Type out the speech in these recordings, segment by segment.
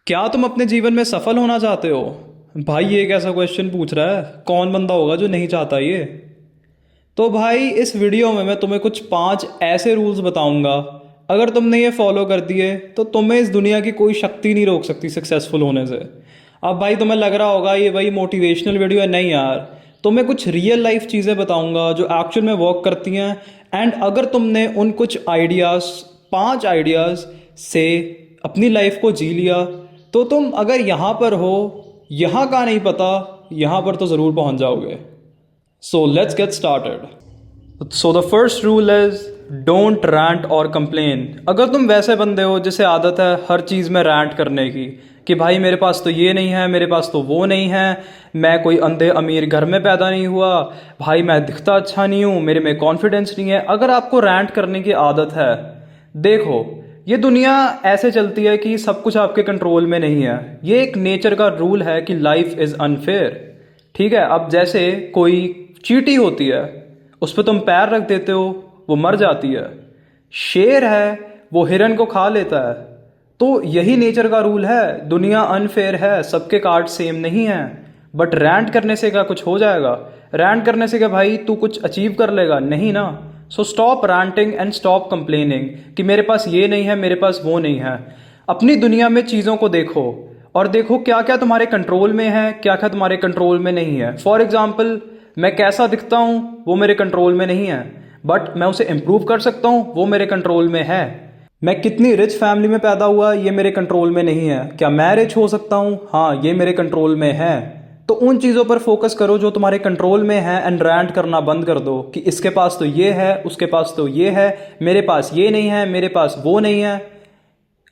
क्या तुम अपने जीवन में सफल होना चाहते हो? भाई ये कैसा क्वेश्चन पूछ रहा है? कौन बंदा होगा जो नहीं चाहता ये? तो भाई इस वीडियो में मैं तुम्हें कुछ 5 ऐसे रूल्स बताऊंगा। अगर तुमने ये फॉलो कर दिए तो तुम्हें इस दुनिया की कोई शक्ति नहीं रोक सकती सक्सेसफुल होने से। अब भाई तुम्हें लग रहा होगा ये भाई मोटिवेशनल वीडियो है। नहीं यार, तुम्हें कुछ रियल लाइफ चीज़ें बताऊंगा जो एक्चुअल में वर्क करती हैं। एंड अगर तुमने उन कुछ आइडियाज़, 5 आइडियाज़ से अपनी लाइफ को जी लिया तो तुम अगर यहाँ पर हो, यहाँ का नहीं पता, यहाँ पर तो ज़रूर पहुँच जाओगे। So let's get started. So the first rule is don't rant or complain. अगर तुम वैसे बंदे हो जिसे आदत है हर चीज़ में रैंट करने की कि भाई मेरे पास तो ये नहीं है, मेरे पास तो वो नहीं है, मैं कोई अंधे अमीर घर में पैदा नहीं हुआ, भाई मैं दिखता अच्छा नहीं हूँ, मेरे में कॉन्फिडेंस नहीं है। अगर आपको रैंट करने की आदत है, देखो ये दुनिया ऐसे चलती है कि सब कुछ आपके कंट्रोल में नहीं है। ये एक नेचर का रूल है कि लाइफ इज़ अनफेयर। ठीक है, अब जैसे कोई चींटी होती है, उस पर तुम पैर रख देते हो, वो मर जाती है। शेर है, वो हिरन को खा लेता है। तो यही नेचर का रूल है, दुनिया अनफेयर है, सबके कार्ड सेम नहीं है। बट रैंट करने से क्या कुछ हो जाएगा? रैंट करने से क्या भाई तू कुछ अचीव कर लेगा? नहीं ना। So stop ranting and stop complaining कि मेरे पास ये नहीं है, मेरे पास वो नहीं है। अपनी दुनिया में चीज़ों को देखो और देखो क्या क्या तुम्हारे कंट्रोल में है, क्या क्या तुम्हारे कंट्रोल में नहीं है। फॉर एग्जाम्पल, मैं कैसा दिखता हूँ वो मेरे कंट्रोल में नहीं है, बट मैं उसे इम्प्रूव कर सकता हूँ, वो मेरे कंट्रोल में है। मैं कितनी रिच फैमिली में पैदा हुआ ये मेरे कंट्रोल में नहीं है, क्या मैं रिच हो सकता हूँ? हाँ, ये मेरे कंट्रोल में है। तो उन चीज़ों पर फोकस करो जो तुम्हारे कंट्रोल में है एंड रैंट करना बंद कर दो कि इसके पास तो ये है, उसके पास तो ये है, मेरे पास ये नहीं है, मेरे पास वो नहीं है।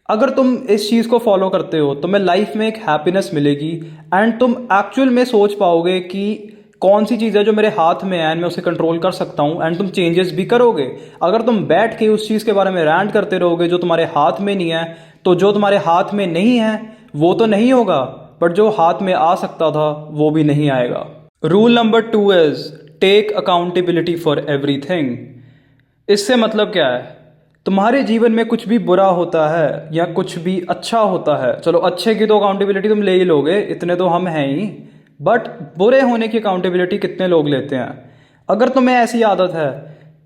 अगर तुम इस चीज़ को फॉलो करते हो तो मैं लाइफ में एक हैप्पीनेस मिलेगी एंड तुम एक्चुअल में सोच पाओगे कि कौन सी चीज़ है जो मेरे हाथ में है एंड मैं उसे कंट्रोल कर सकता हूँ, एंड तुम चेंजेस भी करोगे। अगर तुम बैठ के उस चीज़ के बारे में रैंट करते रहोगे जो तुम्हारे हाथ में नहीं है, तो जो तुम्हारे हाथ में नहीं है वो तो नहीं होगा, बट जो हाथ में आ सकता था वो भी नहीं आएगा। Rule number 2 is take accountability for everything. इससे मतलब क्या है? तुम्हारे जीवन में कुछ भी बुरा होता है या कुछ भी अच्छा होता है, चलो अच्छे की तो अकाउंटेबिलिटी तुम ले ही लोगे, इतने तो हम हैं ही, बट बुरे होने की अकाउंटेबिलिटी कितने लोग लेते हैं? अगर तुम्हें ऐसी आदत है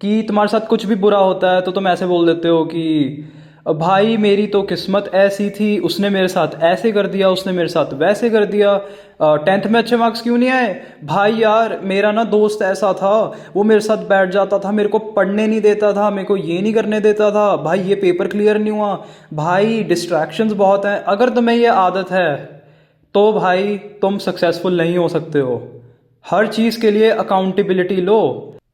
कि तुम्हारे साथ कुछ भी बुरा होता है तो तुम ऐसे बोल देते हो कि भाई मेरी तो किस्मत ऐसी थी, उसने मेरे साथ ऐसे कर दिया, उसने मेरे साथ वैसे कर दिया, 10th में अच्छे मार्क्स क्यों नहीं आए? भाई यार मेरा ना दोस्त ऐसा था, वो मेरे साथ बैठ जाता था, मेरे को पढ़ने नहीं देता था, मेरे को ये नहीं करने देता था, भाई ये पेपर क्लियर नहीं हुआ, भाई डिस्ट्रैक्शंस बहुत हैं। अगर तुम्हें ये आदत है तो भाई तुम सक्सेसफुल नहीं हो सकते हो। हर चीज़ के लिए अकाउंटेबिलिटी लो।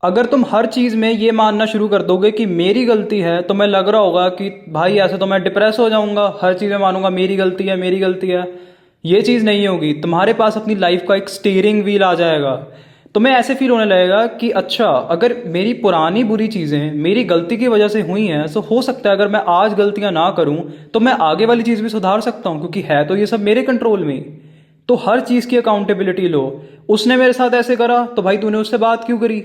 अगर तुम हर चीज़ में ये मानना शुरू कर दोगे कि मेरी गलती है, तो मैं लग रहा होगा कि भाई ऐसे तो मैं डिप्रेस हो जाऊंगा, हर चीज़ में मानूंगा मेरी गलती है, मेरी गलती है। ये चीज़ नहीं होगी। तुम्हारे पास अपनी लाइफ का एक स्टीयरिंग व्हील आ जाएगा। तुम्हें ऐसे फील होने लगेगा कि अच्छा, अगर मेरी पुरानी बुरी चीज़ें मेरी गलती की वजह से हुई हैं, तो हो सकता है अगर मैं आज गलतियां ना करूं तो मैं आगे वाली चीज़ भी सुधार सकता हूं, क्योंकि है तो ये सब मेरे कंट्रोल में ही। तो हर चीज़ की अकाउंटेबिलिटी लो। उसने मेरे साथ ऐसे करा तो भाई तूने उससे बात क्यों करी?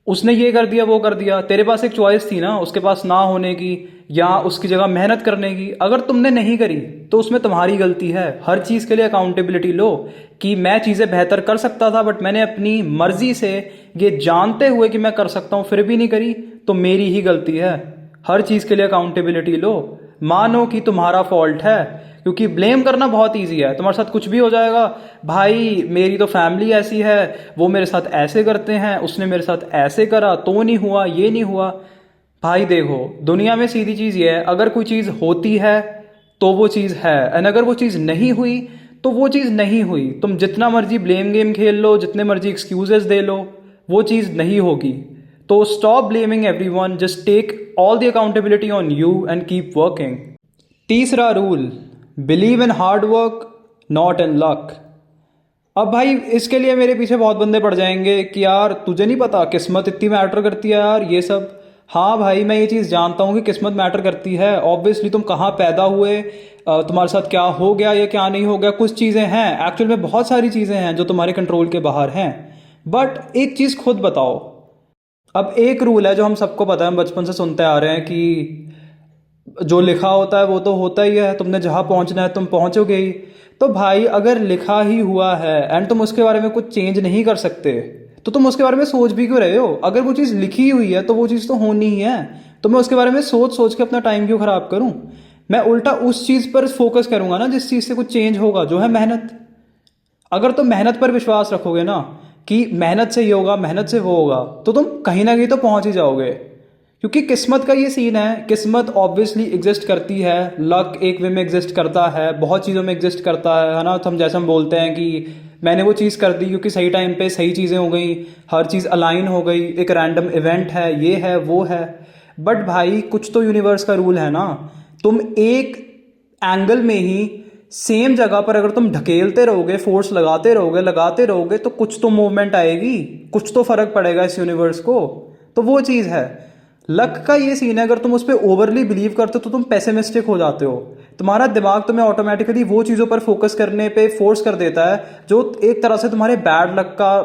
उसने ये कर दिया, वो कर दिया, तेरे पास एक चॉइस थी ना उसके पास ना होने की या उसकी जगह मेहनत करने की। अगर तुमने नहीं करी तो उसमें तुम्हारी गलती है। हर चीज़ के लिए अकाउंटेबिलिटी लो कि मैं चीज़ें बेहतर कर सकता था, बट मैंने अपनी मर्जी से, ये जानते हुए कि मैं कर सकता हूँ, फिर भी नहीं करी, तो मेरी ही गलती है। हर चीज़ के लिए अकाउंटेबिलिटी लो। मानो कि तुम्हारा फॉल्ट है, क्योंकि ब्लेम करना बहुत ईजी है। तुम्हारे साथ कुछ भी हो जाएगा, भाई मेरी तो फैमिली ऐसी है, वो मेरे साथ ऐसे करते हैं, उसने मेरे साथ ऐसे करा तो नहीं हुआ, ये नहीं हुआ। भाई देखो, दुनिया में सीधी चीज़ ये है, अगर कोई चीज़ होती है तो वो चीज़ है, एंड अगर वो चीज़ नहीं हुई तो वो चीज़ नहीं हुई। तुम जितना मर्जी ब्लेम गेम खेल लो, जितने मर्जी एक्सक्यूजेस दे लो, वो चीज़ नहीं होगी। तो stop blaming everyone, just take all the accountability on you and keep working. तीसरा rule, believe in hard work not in luck. अब भाई इसके लिए मेरे पीछे बहुत बंदे पड़ जाएंगे कि यार तुझे नहीं पता किस्मत इतनी मैटर करती है यार, ये सब। हाँ भाई, मैं ये चीज़ जानता हूँ कि किस्मत मैटर करती है। ऑब्वियसली तुम कहाँ पैदा हुए, तुम्हारे साथ क्या हो गया या क्या नहीं हो गया, कुछ चीज़ें हैं, एक्चुअल में बहुत सारी चीज़ें हैं जो तुम्हारे कंट्रोल के बाहर हैं। बट एक चीज़ खुद बताओ। अब एक रूल है जो हम सबको पता है, हम बचपन से सुनते आ रहे हैं कि जो लिखा होता है वो तो होता ही है, तुमने जहाँ पहुँचना है तुम पहुँचोगे ही। तो भाई अगर लिखा ही हुआ है एंड तुम उसके बारे में कुछ चेंज नहीं कर सकते, तो तुम उसके बारे में सोच भी क्यों रहे हो? अगर वो चीज़ लिखी हुई है तो वो चीज़ तो होनी ही है। तो मैं उसके बारे में सोच सोच के अपना टाइम क्यों ख़राब करूँ? मैं उल्टा उस चीज़ पर फोकस करूँगा ना जिस चीज़ से कुछ चेंज होगा, जो है मेहनत। अगर तुम मेहनत पर विश्वास रखोगे ना कि मेहनत से ये होगा, मेहनत से वो होगा, तो तुम कहीं ना कहीं तो पहुंच ही जाओगे। क्योंकि किस्मत का ये सीन है, किस्मत ऑब्वियसली एग्जिस्ट करती है, लक एक वे में एग्जिस्ट करता है, बहुत चीज़ों में एग्जिस्ट करता है ना। तो हम जैसे हम बोलते हैं कि मैंने वो चीज़ कर दी क्योंकि सही टाइम पे सही चीज़ें हो गई, हर चीज़ अलाइन हो गई, एक रैंडम इवेंट है, ये है वो है। बट भाई कुछ तो यूनिवर्स का रूल है ना। तुम एक एंगल में ही सेम जगह पर अगर तुम ढकेलते रहोगे, फोर्स लगाते रहोगे तो कुछ तो मूवमेंट आएगी, कुछ तो फर्क पड़ेगा इस यूनिवर्स को। तो वो चीज़ है। लक का ये सीन है, अगर तुम उस पर ओवरली बिलीव करते हो तो तुम पेसिमिस्टिक हो जाते हो। तुम्हारा दिमाग तुम्हें ऑटोमेटिकली वो चीज़ों पर फोकस करने पे फोर्स कर देता है जो एक तरह से तुम्हारे बैड लक का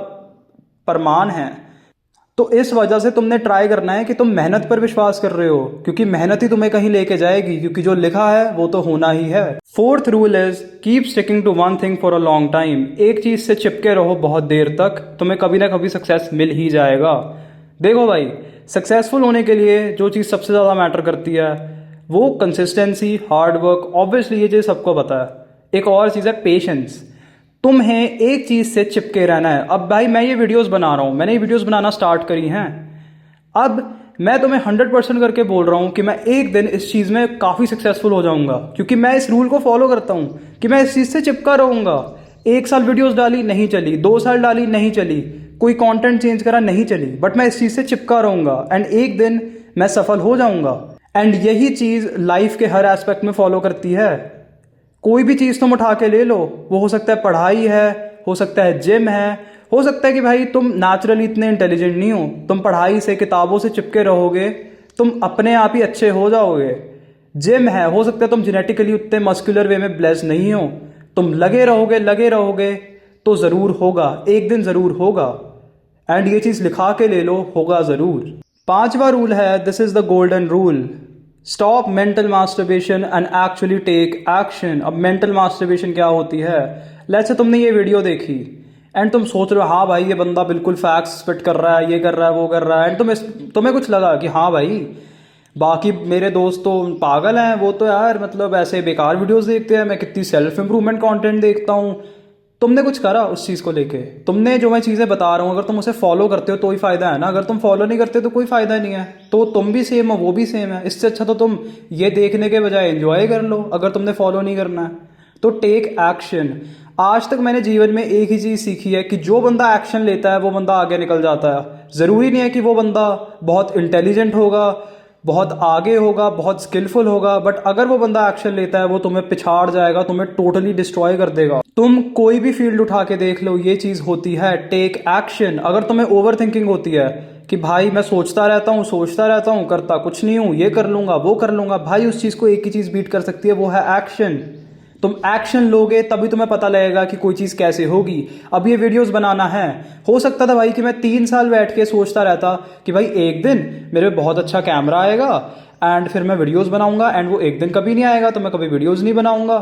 प्रमाण है। तो इस वजह से तुमने ट्राई करना है कि तुम मेहनत पर विश्वास कर रहे हो, क्योंकि मेहनत ही तुम्हें कहीं लेके जाएगी, क्योंकि जो लिखा है वो तो होना ही है। Fourth rule is keep sticking to one thing for a long time. एक चीज से चिपके रहो बहुत देर तक, तुम्हें कभी ना कभी सक्सेस मिल ही जाएगा। देखो भाई, सक्सेसफुल होने के लिए जो चीज़ सबसे ज़्यादा मैटर करती है वो कंसिस्टेंसी, हार्ड वर्क। ऑब्वियसली ये चीज़ सबको पता है। एक और चीज़ है पेशेंस। तुम्हें एक चीज़ से चिपके रहना है। अब भाई मैं ये वीडियोस बना रहा हूँ, मैंने ये वीडियोस बनाना स्टार्ट करी हैं। अब मैं तुम्हें 100% करके बोल रहा हूँ कि मैं एक दिन इस चीज़ में काफ़ी सक्सेसफुल हो जाऊँगा, क्योंकि मैं इस रूल को फॉलो करता हूँ कि मैं इस चीज़ से चिपका रहूँगा। 1 साल वीडियोस डाली नहीं चली, 2 साल डाली नहीं चली, कोई कंटेंट चेंज करा नहीं चली, बट मैं इस चीज़ से चिपका रहूँगा एंड एक दिन मैं सफल हो जाऊँगा। एंड यही चीज़ लाइफ के हर एस्पेक्ट में फॉलो करती है। कोई भी चीज़ तुम उठा के ले लो, वो हो सकता है पढ़ाई है, हो सकता है जिम है, हो सकता है कि भाई तुम नेचुरली इतने इंटेलिजेंट नहीं हो, तुम पढ़ाई से किताबों से चिपके रहोगे, तुम अपने आप ही अच्छे हो जाओगे। जिम है, हो सकता है तुम जेनेटिकली उतने मस्कुलर वे में ब्लेस्ड नहीं हो, तुम लगे रहोगे तो ज़रूर होगा, एक दिन ज़रूर होगा। एंड ये चीज़ लिखा के ले लो, होगा ज़रूर। पांचवा रूल है, this is the golden rule, stop mental masturbation and actually take action. अब मेंटल मास्टरबेशन क्या होती है? लेट्स से तुमने ये वीडियो देखी एंड तुम सोच रहे हो हाँ भाई ये बंदा बिल्कुल फैक्ट्स स्पिट कर रहा है, ये कर रहा है, वो कर रहा है, एंड तुम्हें कुछ लगा कि हाँ भाई बाकी मेरे दोस्त तो पागल हैं, वो तो यार मतलब ऐसे बेकार वीडियोस देखते हैं, मैं कितनी सेल्फ इंप्रूवमेंट कंटेंट देखता हूँ। तुमने कुछ करा उस चीज़ को लेके? तुमने जो मैं चीज़ें बता रहा हूँ अगर तुम उसे फॉलो करते हो तो ही फायदा है ना, अगर तुम फॉलो नहीं करते तो कोई फायदा नहीं है। तो तुम भी सेम हो, वो भी सेम है। इससे अच्छा तो तुम ये देखने के बजाय एंजॉय कर लो, अगर तुमने फॉलो नहीं करना है तो टेक एक्शन। आज तक मैंने जीवन में एक ही चीज़ सीखी है कि जो बंदा एक्शन लेता है वो बंदा आगे निकल जाता है। ज़रूरी नहीं है कि वो बंदा बहुत इंटेलिजेंट होगा, बहुत आगे होगा, बहुत स्किलफुल होगा, बट अगर वो बंदा एक्शन लेता है वो तुम्हें पिछाड़ जाएगा, तुम्हें टोटली डिस्ट्रॉय कर देगा। तुम कोई भी फील्ड उठा के देख लो, ये चीज़ होती है टेक एक्शन। अगर तुम्हें ओवर थिंकिंग होती है कि भाई मैं सोचता रहता हूँ करता कुछ नहीं हूँ, ये कर लूंगा वो कर लूंगा, भाई उस चीज़ को एक ही चीज़ बीट कर सकती है, वो है एक्शन। तुम एक्शन लोगे तभी तुम्हें पता लगेगा कि कोई चीज़ कैसे होगी। अब ये वीडियोस बनाना है, हो सकता था भाई कि मैं 3 साल बैठ के सोचता रहता कि भाई एक दिन मेरे बहुत अच्छा कैमरा आएगा एंड फिर मैं वीडियोस बनाऊंगा, एंड वो एक दिन कभी नहीं आएगा तो मैं कभी वीडियोस नहीं बनाऊंगा।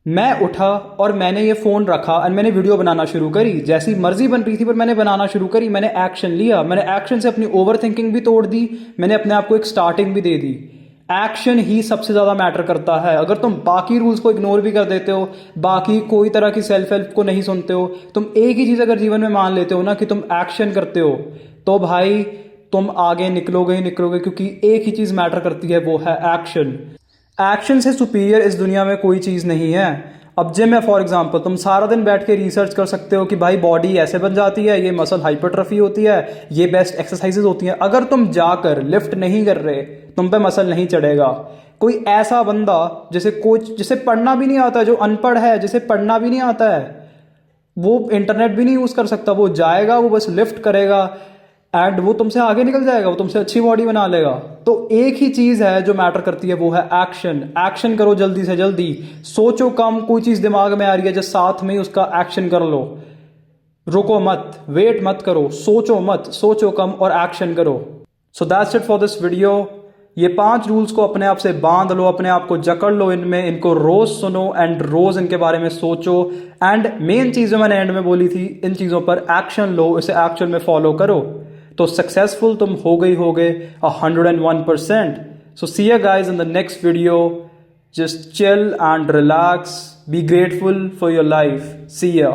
मैं उठा और मैंने ये फ़ोन रखा एंड मैंने वीडियो बनाना शुरू करी, जैसी मर्जी बन रही थी पर मैंने बनाना शुरू करी, मैंने एक्शन लिया, मैंने एक्शन से अपनी ओवर थिंकिंग भी तोड़ दी, मैंने अपने आप को एक स्टार्टिंग भी दे दी। एक्शन ही सबसे ज़्यादा मैटर करता है। अगर तुम बाकी रूल्स को इग्नोर भी कर देते हो, बाकी कोई तरह की सेल्फ हेल्प को नहीं सुनते हो, तुम एक ही चीज़ अगर जीवन में मान लेते हो ना कि तुम एक्शन करते हो, तो भाई तुम आगे निकलोगे ही निकलोगे, क्योंकि एक ही चीज़ मैटर करती है, वो है एक्शन। एक्शन से सुपीरियर इस दुनिया में कोई चीज़ नहीं है। अब जिम है फॉर एग्जांपल, तुम सारा दिन बैठ के रिसर्च कर सकते हो कि भाई बॉडी ऐसे बन जाती है, ये मसल हाइपरट्रफी होती है, ये बेस्ट एक्सरसाइजेज होती हैं। अगर तुम जाकर लिफ्ट नहीं कर रहे, तुम पे मसल नहीं चढ़ेगा। कोई ऐसा बंदा जिसे पढ़ना भी नहीं आता, जो अनपढ़ है, जिसे पढ़ना भी नहीं आता है, वो इंटरनेट भी नहीं यूज़ कर सकता, वो जाएगा, वो बस लिफ्ट करेगा एंड वो तुमसे आगे निकल जाएगा, वो तुमसे अच्छी बॉडी बना लेगा। तो एक ही चीज़ है जो मैटर करती है, वो है एक्शन। एक्शन करो जल्दी से जल्दी, सोचो कम, कोई चीज़ दिमाग में आ रही है जो साथ में ही उसका एक्शन कर लो। रुको मत, वेट मत करो, सोचो मत, सोचो कम और एक्शन करो। So that's it for this video. ये 5 रूल्स को अपने आप से बांध लो, अपने आप को जकड़ लो इनमें, इनको रोज सुनो एंड रोज इनके बारे में सोचो। एंड मेन चीज़ जो मैंने एंड में बोली थी, इन चीज़ों पर एक्शन लो, इसे एक्चुअल में फॉलो करो, तो सक्सेसफुल तुम हो गए 101%। So see you guys in the next video. Just chill and relax, be grateful for your life. See या।